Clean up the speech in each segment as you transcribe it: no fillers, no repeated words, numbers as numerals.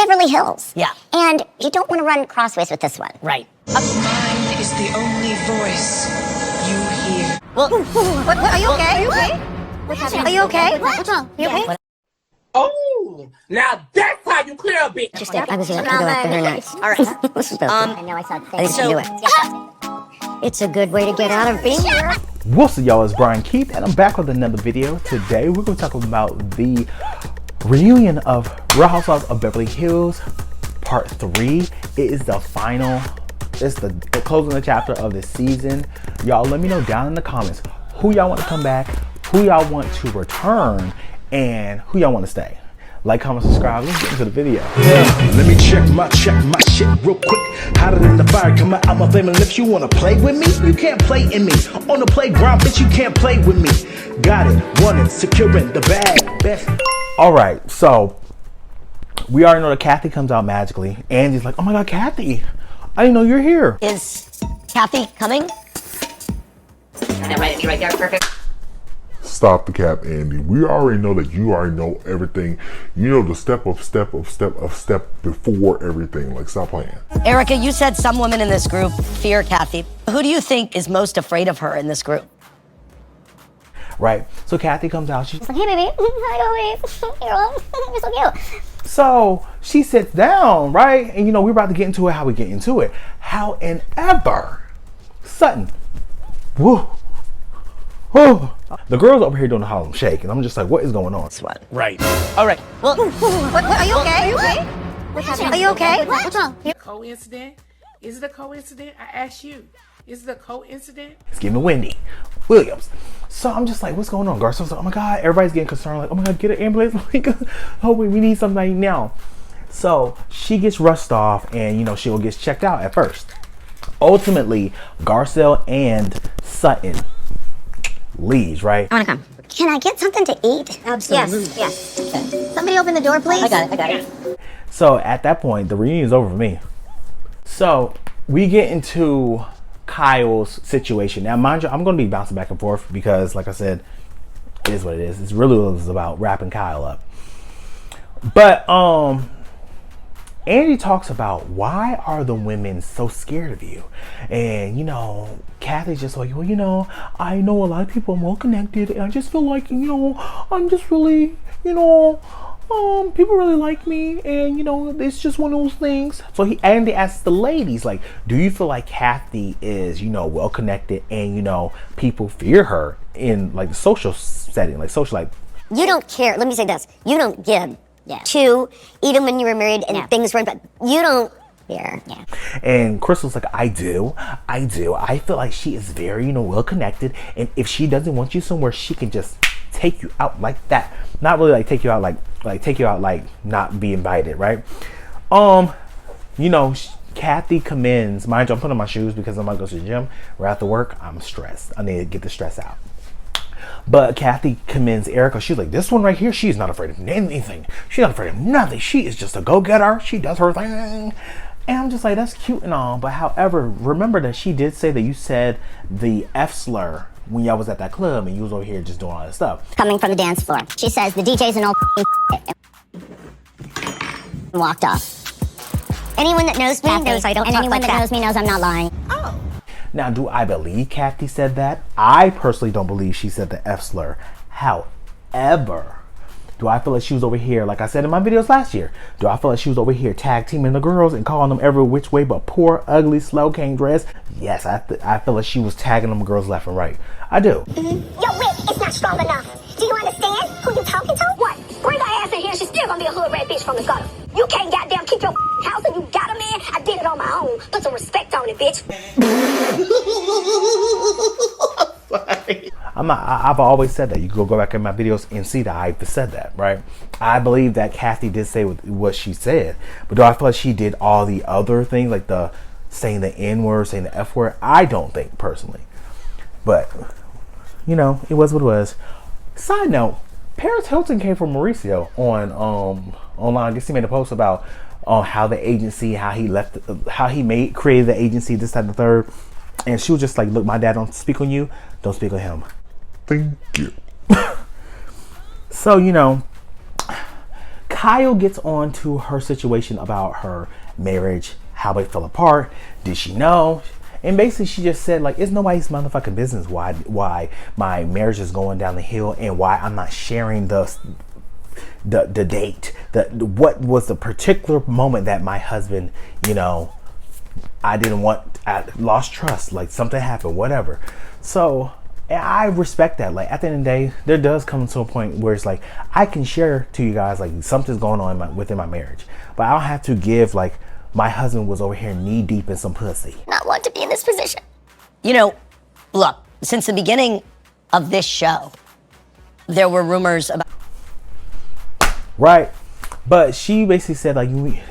Beverly Hills. Yeah. And you don't want to run crossways with this one. Right. Mine is the only voice you hear. Well, What, are you okay? Are you okay? Are you okay? What's wrong? You okay? Oh, now that's how you clear a bitch. Just I was here to go after her next. all right. I know I saw the thing. I think you can do it. It's a good way to get out of being here. What's up, y'all? It's Brian Keith, and I'm back with another video. Today, we're going to talk about the reunion of Real Housewives of Beverly Hills, Part 3. It is the final, it's the closing the chapter of this season. Y'all, let me know down in the comments who y'all want to come back, who y'all want to return, and who y'all want to stay. Like, comment, subscribe. Let's get into the video. Yeah, let me check my shit real quick. Hotter than the fire coming out my flaming lips. You wanna play with me? You can't play in me. On the playground, bitch, you can't play with me. Got it, won it, securing the bag. Best. All right, so we already know that Kathy comes out magically. Andy's like, oh my God, Kathy, I didn't know you're here. Is Kathy coming? Right there, perfect. Stop the cap, Andy. We already know that you already know everything. You know the step before everything. Like, stop playing. Erica, you said some women in this group fear Kathy. Who do you think is most afraid of her in this group? Right, so Kathy comes out. She's Like, hey, baby. Hi, you're so cute. So she sits down, right? And we're about to get into it, how we get into it. However, Sutton, woo, woo. The girls over here doing the Harlem Shake, and I'm just like, what is going on? Sweat. Right. All right. Well, What, are you okay? Are you okay? Are you okay? What's wrong? Coincidence? Is it a coincidence? I ask you. Is it a coincidence? It's giving Wendy Williams. So I'm just like, what's going on? Garcel's like, oh my God, everybody's getting concerned. Like, oh my God, get an ambulance. Oh, we need something now. So she gets rushed off, and she'll get checked out at first. Ultimately, Garcelle and Sutton leaves, right? I want to come. Can I get something to eat? Absolutely. Yes. Okay. Somebody open the door, please. I got it. So at that point, the reunion is over for me. So we get into Kyle's situation. Now, mind you, I'm going to be bouncing back and forth because, like I said, it is what it is. It's really what it's about, wrapping Kyle up. But Andy talks about, why are the women so scared of you? And Kathy's just like, well, I know a lot of people are well connected, and I just feel like, I'm just really, people really like me, and it's just one of those things. So Andy asks the ladies, like, do you feel like Kathy is, well connected, and people fear her in like the social setting, like social, like, You don't care. Let me say this. You don't give. Yeah. Two, even when you were married and things weren't, but you don't care. Yeah. And Crystal's like, I do. I feel like she is very, well connected, and if she doesn't want you somewhere, she can just take you out like that. Not really like take you out like take you out like not be invited, right? Kathy commends. Mind you, I'm putting on my shoes because I'm about to go to the gym. We're after work. I'm stressed. I need to get the stress out. But Kathy commends Erica. She's like, this one right here, she's not afraid of anything. She's not afraid of nothing. She is just a go-getter. She does her thing. And I'm just like, that's cute and all. But however, remember that she did say that you said the F slur when y'all was at that club and you was over here just doing all that stuff. Coming from the dance floor. She says the DJ's an old and walked off. Anyone that knows me knows I don't talk like that. And anyone that knows me knows I'm not lying. Oh. Now, do I believe Kathy said that? I personally don't believe she said the F slur. However, do I feel like she was over here, like I said in my videos last year, do I feel like she was over here tag teaming the girls and calling them every which way but poor, ugly, slow cane dress? Yes, I feel like she was tagging them girls left and right. I do. Your wit is not strong enough. Do you understand who you talking to? What? Bring her ass in here. She's still gonna be a hood rat bitch from the gutter. You can't goddamn keep your house and you got a man. I did it on my own. Put some respect on it, bitch. I've always said that. You can go back in my videos and see that I've said that, right? I believe that Kathy did say what she said, but do I feel like she did all the other things, like the saying the N word, saying the F word? I don't think personally, but it was what it was. Side note: Paris Hilton came from Mauricio on online. I guess he made a post about how the agency, how he left, how he created the agency, this, that, and the third. And she was just like, look, my dad don't speak on you, don't speak on him. Thank you. So, Kyle gets on to her situation about her marriage, how it fell apart. Did she know? And basically she just said, like, it's nobody's motherfucking business why my marriage is going down the hill and why I'm not sharing the date, what was the particular moment that my husband, you know, I lost trust, like something happened, whatever. So I respect that. Like, at the end of the day, there does come to a point where it's like, I can share to you guys, like, something's going on within my marriage, but I don't have to give, like, my husband was over here knee deep in some pussy. Not want to be in this position. You know, look, since the beginning of this show, there were rumors about... Right. But she basically said, like,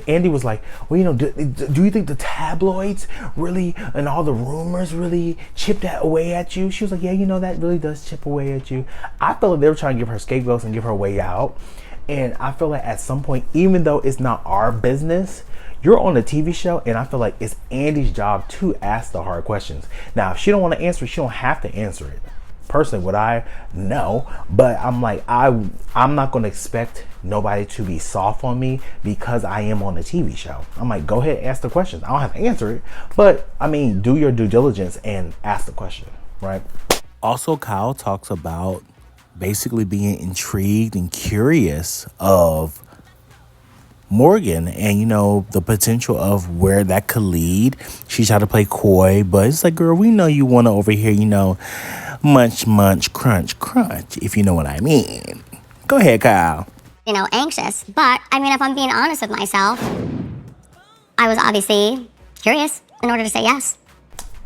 Andy was like, well, you know, do you think the tabloids really and all the rumors really chip that away at you? She was like, yeah, you know, that really does chip away at you. I feel like they were trying to give her scapegoats and give her a way out. And I feel like at some point, even though it's not our business, you're on a TV show, and I feel like it's Andy's job to ask the hard questions. Now, if she don't want to answer it, she don't have to answer it. Personally, would I? No. But I'm like, I'm not going to expect nobody to be soft on me because I am on a TV show. I'm like, go ahead, ask the questions. I don't have to answer it. But, I mean, do your due diligence and ask the question, right? Also, Kyle talks about basically being intrigued and curious of Morgan and, you know, the potential of where that could lead. She tried to play coy, but it's like, girl, we know you want to over here, you know, munch, crunch, if you know what I mean. Go ahead, Kyle. You know, anxious. But, I mean, if I'm being honest with myself, I was obviously curious in order to say yes.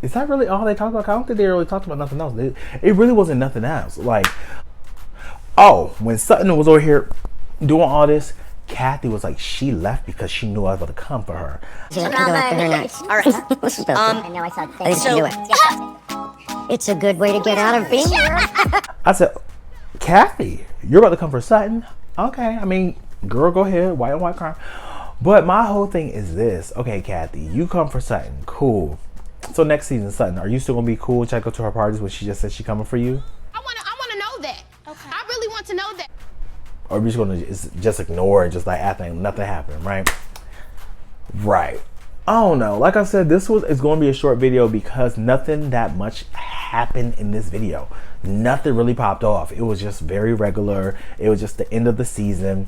Is that really all they talked about? I don't think they really talked about nothing else. It really wasn't nothing else. Like, oh, when Sutton was over here doing all this, Kathy was like, she left because she knew I was going to come for her. All right. I know I saw it. It's a good way to get out of being here. I said, Kathy, you're about to come for Sutton? Okay, I mean, girl, go ahead, white on white crime. But my whole thing is this. Okay, Kathy, you come for Sutton, cool. So next season, Sutton, are you still gonna be cool? Check go to her parties when she just said she coming for you? I wanna know that. Okay. I really want to know that. Or are you just gonna just ignore it, just like act like nothing happened, right? Right. I don't know. Like I said, it's going to be a short video because nothing that much happened in this video. Nothing really popped off. It was just very regular. It was just the end of the season.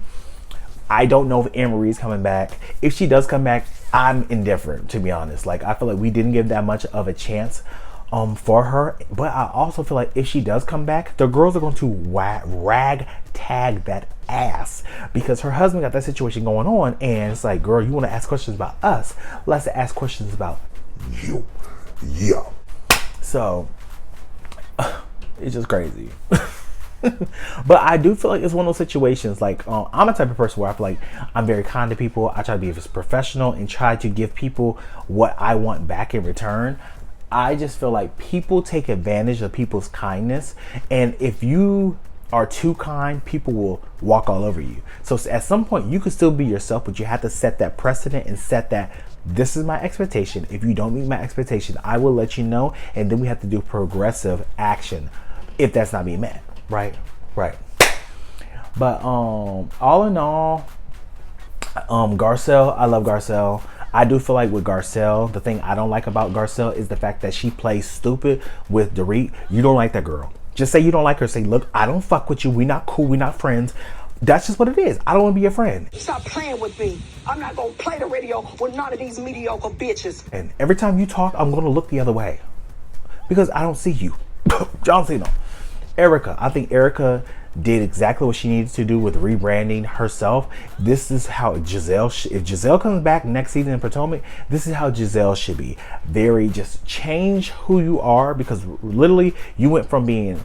I don't know if Anne-Marie's coming back. If she does come back, I'm indifferent, to be honest. Like, I feel like we didn't give that much of a chance for her. But I also feel like if she does come back, the girls are going to rag tag that ass because her husband got that situation going on, and it's like, girl, you want to ask questions about us, let's ask questions about you. Yeah. So it's just crazy. But I do feel like it's one of those situations, like, I'm a type of person where I feel like I'm very kind to people. I try to be professional and try to give people what I want back in return. I just feel like people take advantage of people's kindness, and if you are too kind, people will walk all over you. So at some point you could still be yourself, but you have to set that precedent and set that this is my expectation. If you don't meet my expectation, I will let you know, and then we have to do progressive action if that's not being met. Right. But all in all, Garcelle, I love Garcelle. I do feel like with Garcelle, the thing I don't like about Garcelle is the fact that she plays stupid with Dorit. You don't like that girl. Just say you don't like her. Say, look, I don't fuck with you. We not cool. We not friends. That's just what it is. I don't want to be your friend. Stop playing with me. I'm not going to play the radio with none of these mediocre bitches. And every time you talk, I'm going to look the other way because I don't see you. John Cena. Erica. I think Erica did exactly what she needed to do with rebranding herself. This is how Giselle, if Giselle comes back next season in Potomac, this is how Giselle should be. Very just change who you are, because literally you went from being,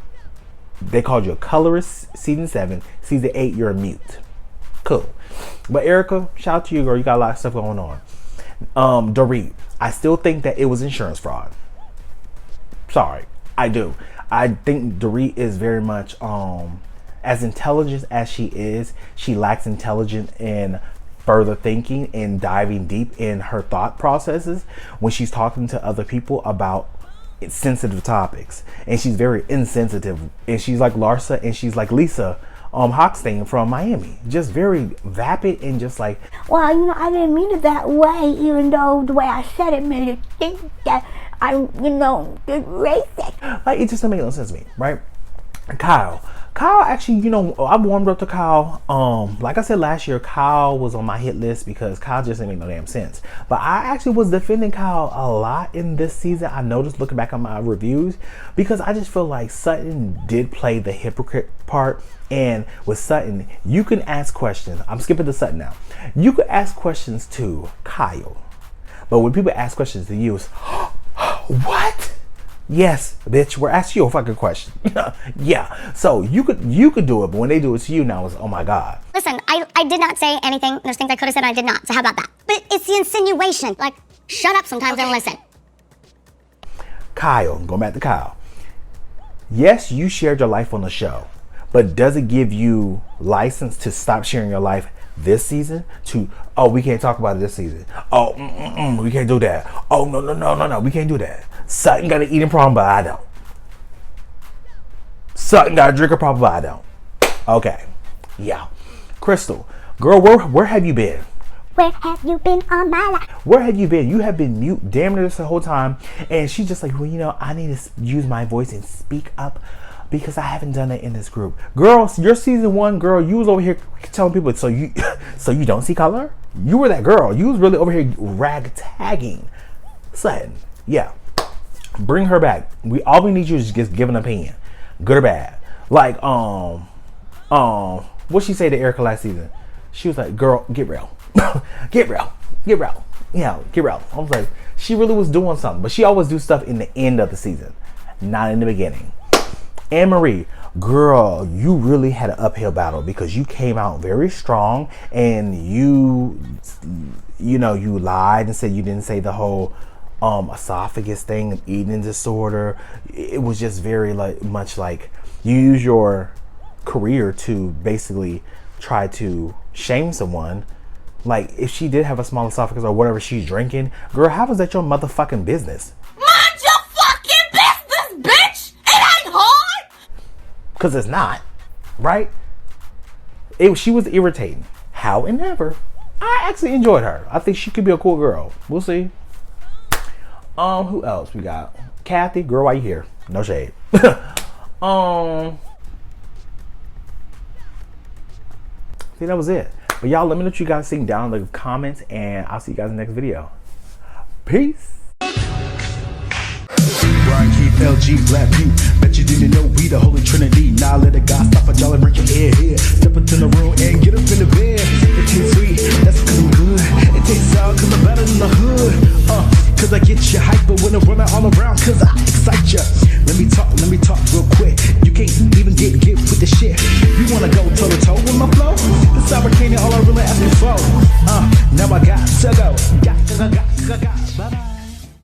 they called you a colorist season 7, season 8 you're a mute. Cool. But Erica, shout out to you, girl. You got a lot of stuff going on. Dorit, I still think that it was insurance fraud. Sorry, I do. I think Dorit is very much as intelligent as she is, she lacks intelligence in further thinking and diving deep in her thought processes when she's talking to other people about sensitive topics. And she's very insensitive. And she's like Larsa and she's like Lisa Hochstein from Miami. Just very vapid and just like, Well, you know, I didn't mean it that way, even though the way I said it made it think that I'm, you know, racist. like, it just doesn't make no sense to me, right? Kyle actually, you know, I warmed up to Kyle. Like I said last year, Kyle was on my hit list because Kyle just didn't make no damn sense. But I actually was defending Kyle a lot in this season. I noticed looking back on my reviews, because I just feel like Sutton did play the hypocrite part. And with Sutton, you can ask questions. I'm skipping to Sutton now. You could ask questions to Kyle, but when people ask questions to you, it's what? Yes, bitch, we're asking you a fucking question. Yeah, so you could do it, but when they do it to you now, it's, oh my God. Listen, I did not say anything. There's things I could have said and I did not. So how about that? But it's the insinuation. Like, shut up sometimes and listen. Kyle, going back to Kyle. Yes, you shared your life on the show, but does it give you license to stop sharing your life this season? To, oh, we can't talk about it this season. Oh, we can't do that. Oh, no, we can't do that. Sutton got an eating problem, but I don't. Sutton got a drinking problem, but I don't. Okay, yeah. Crystal, girl, where have you been? Where have you been all my life? Where have you been? You have been mute damn near this the whole time. And she's just like, well, you know, I need to use my voice and speak up because I haven't done it in this group. Girl, your season 1, girl, you was over here telling people, so you don't see color? You were that girl. You was really over here ragtagging Sutton. Yeah. Bring her back. All we need you is just give an opinion. Good or bad. Like, what'd she say to Erica last season? She was like, girl, get real. Get real. Yeah, get real. I was like, she really was doing something. But she always do stuff in the end of the season, not in the beginning. Anne Marie, girl, you really had an uphill battle because you came out very strong and you lied and said you didn't say the whole esophagus thing, eating disorder. It was just very much like you use your career to basically try to shame someone. Like, if she did have a small esophagus or whatever she's drinking, girl, how is that your motherfucking business? Mind your fucking business, bitch! It ain't hard! Because it's not, right? She was irritating. However, I actually enjoyed her. I think she could be a cool girl. We'll see. Who else we got? Kathy, girl, why you here? No shade. See, that was it. But y'all, let me know what you guys think down in the comments, and I'll see you guys in the next video. Peace. Keep LG Black View. Bet you didn't know we the Holy Trinity. Now let the God stop a y'all and bring your head here. Step into the room and get up in the bed. It tastes sweet, that's cause I'm good. It tastes sour cause I'm better than the hood. Cause I get you hyper when I'm running all around cause I excite you. Let me talk real quick. You can't even get with the shit. You wanna go toe to toe with my flow? This sour candy all I really ask you for. Now I got to go. Got. Bye-bye.